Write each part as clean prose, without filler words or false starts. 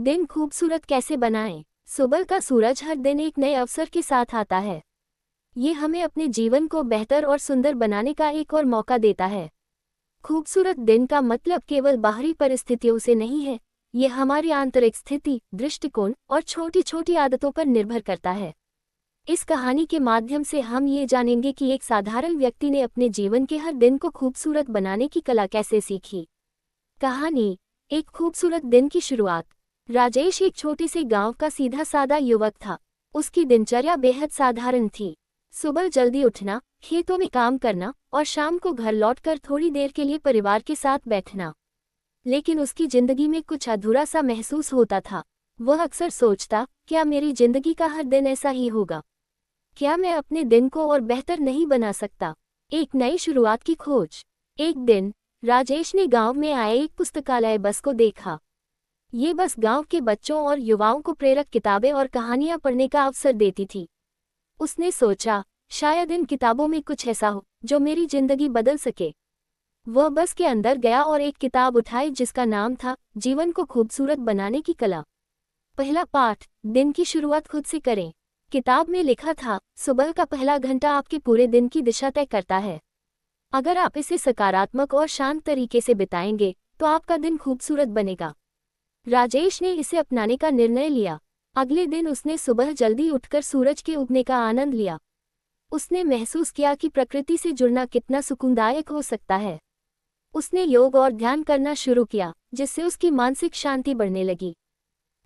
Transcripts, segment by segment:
दिन खूबसूरत कैसे बनाएं? सुबह का सूरज हर दिन एक नए अवसर के साथ आता है। ये हमें अपने जीवन को बेहतर और सुंदर बनाने का एक और मौका देता है। खूबसूरत दिन का मतलब केवल बाहरी परिस्थितियों से नहीं है, ये हमारी आंतरिक स्थिति, दृष्टिकोण और छोटी छोटी आदतों पर निर्भर करता है। इस कहानी के माध्यम से हम ये जानेंगे कि एक साधारण व्यक्ति ने अपने जीवन के हर दिन को खूबसूरत बनाने की कला कैसे सीखी। कहानी, एक खूबसूरत दिन की शुरुआत। राजेश एक छोटे से गांव का सीधा सादा युवक था। उसकी दिनचर्या बेहद साधारण थी। सुबह जल्दी उठना, खेतों में काम करना और शाम को घर लौटकर थोड़ी देर के लिए परिवार के साथ बैठना। लेकिन उसकी जिंदगी में कुछ अधूरा सा महसूस होता था। वह अक्सर सोचता, क्या मेरी जिंदगी का हर दिन ऐसा ही होगा? क्या मैं अपने दिन को और बेहतर नहीं बना सकता? एक नई शुरुआत की खोज। एक दिन राजेश ने गांव में आए एक पुस्तकालय बस को देखा। ये बस गांव के बच्चों और युवाओं को प्रेरक किताबें और कहानियां पढ़ने का अवसर देती थी। उसने सोचा, शायद इन किताबों में कुछ ऐसा हो जो मेरी जिंदगी बदल सके। वह बस के अंदर गया और एक किताब उठाई जिसका नाम था जीवन को खूबसूरत बनाने की कला। पहला पाठ, दिन की शुरुआत खुद से करें। किताब में लिखा था, सुबह का पहला घंटा आपके पूरे दिन की दिशा तय करता है। अगर आप इसे सकारात्मक और शांत तरीके से बिताएंगे तो आपका दिन खूबसूरत बनेगा। राजेश ने इसे अपनाने का निर्णय लिया। अगले दिन उसने सुबह जल्दी उठकर सूरज के उगने का आनंद लिया। उसने महसूस किया कि प्रकृति से जुड़ना कितना सुकूनदायक हो सकता है। उसने योग और ध्यान करना शुरू किया, जिससे उसकी मानसिक शांति बढ़ने लगी।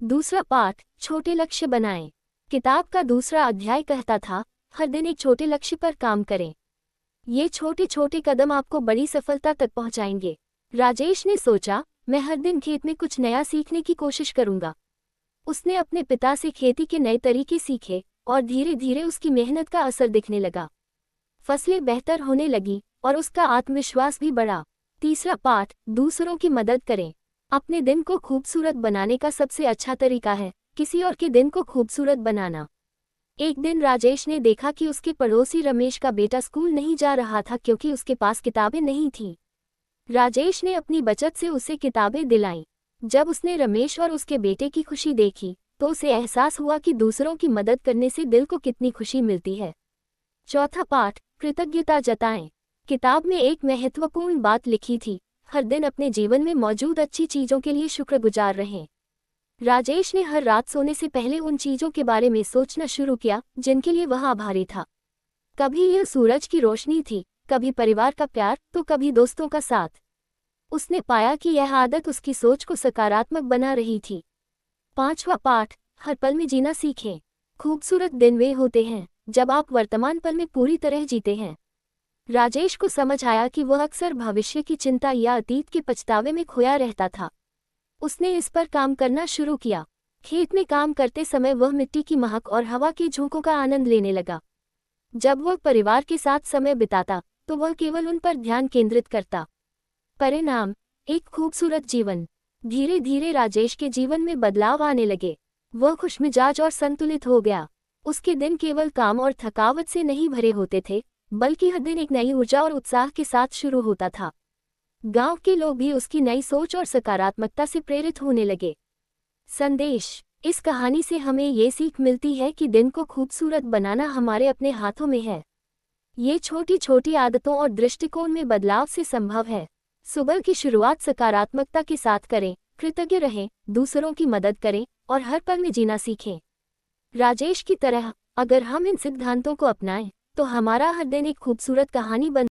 दूसरा पाठ, छोटे लक्ष्य बनाएं। किताब का दूसरा अध्याय कहता था, हर दिन एक छोटे लक्ष्य पर काम करें। ये छोटे छोटे कदम आपको बड़ी सफलता तक पहुंचाएंगे। राजेश ने सोचा, मैं हर दिन खेत में कुछ नया सीखने की कोशिश करूंगा। उसने अपने पिता से खेती के नए तरीके सीखे और धीरे धीरे उसकी मेहनत का असर दिखने लगा। फसलें बेहतर होने लगी और उसका आत्मविश्वास भी बढ़ा। तीसरा पाठ, दूसरों की मदद करें। अपने दिन को खूबसूरत बनाने का सबसे अच्छा तरीका है किसी और के दिन को खूबसूरत बनाना। एक दिन राजेश ने देखा कि उसके पड़ोसी रमेश का बेटा स्कूल नहीं जा रहा था क्योंकि उसके पास किताबें नहीं थीं। राजेश ने अपनी बचत से उसे किताबें दिलाईं। जब उसने रमेश और उसके बेटे की खुशी देखी तो उसे एहसास हुआ कि दूसरों की मदद करने से दिल को कितनी खुशी मिलती है। चौथा पाठ, कृतज्ञता जताएं। किताब में एक महत्वपूर्ण बात लिखी थी, हर दिन अपने जीवन में मौजूद अच्छी चीजों के लिए शुक्रगुजार रहें। राजेश ने हर रात सोने से पहले उन चीजों के बारे में सोचना शुरू किया जिनके लिए वह आभारी था। कभी यह सूरज की रोशनी थी, कभी परिवार का प्यार, तो कभी दोस्तों का साथ। उसने पाया कि यह आदत उसकी सोच को सकारात्मक बना रही थी। पांचवा पाठ, हर पल में जीना सीखें। खूबसूरत दिन वे होते हैं जब आप वर्तमान पल में पूरी तरह जीते हैं। राजेश को समझ आया कि वह अक्सर भविष्य की चिंता या अतीत के पछतावे में खोया रहता था। उसने इस पर काम करना शुरू किया। खेत में काम करते समय वह मिट्टी की महक और हवा के झोंकों का आनंद लेने लगा। जब वह परिवार के साथ समय बिताता तो वह केवल उन पर ध्यान केंद्रित करता। परिणाम, एक खूबसूरत जीवन। धीरे धीरे राजेश के जीवन में बदलाव आने लगे। वह खुशमिजाज और संतुलित हो गया। उसके दिन केवल काम और थकावट से नहीं भरे होते थे, बल्कि हर दिन एक नई ऊर्जा और उत्साह के साथ शुरू होता था। गांव के लोग भी उसकी नई सोच और सकारात्मकता से प्रेरित होने लगे। संदेश, इस कहानी से हमें ये सीख मिलती है कि दिन को खूबसूरत बनाना हमारे अपने हाथों में है। ये छोटी छोटी आदतों और दृष्टिकोण में बदलाव से संभव है। सुबह की शुरुआत सकारात्मकता के साथ करें, कृतज्ञ रहें, दूसरों की मदद करें और हर पल में जीना सीखें। राजेश की तरह अगर हम इन सिद्धांतों को अपनाएं तो हमारा हर दिन एक खूबसूरत कहानी बन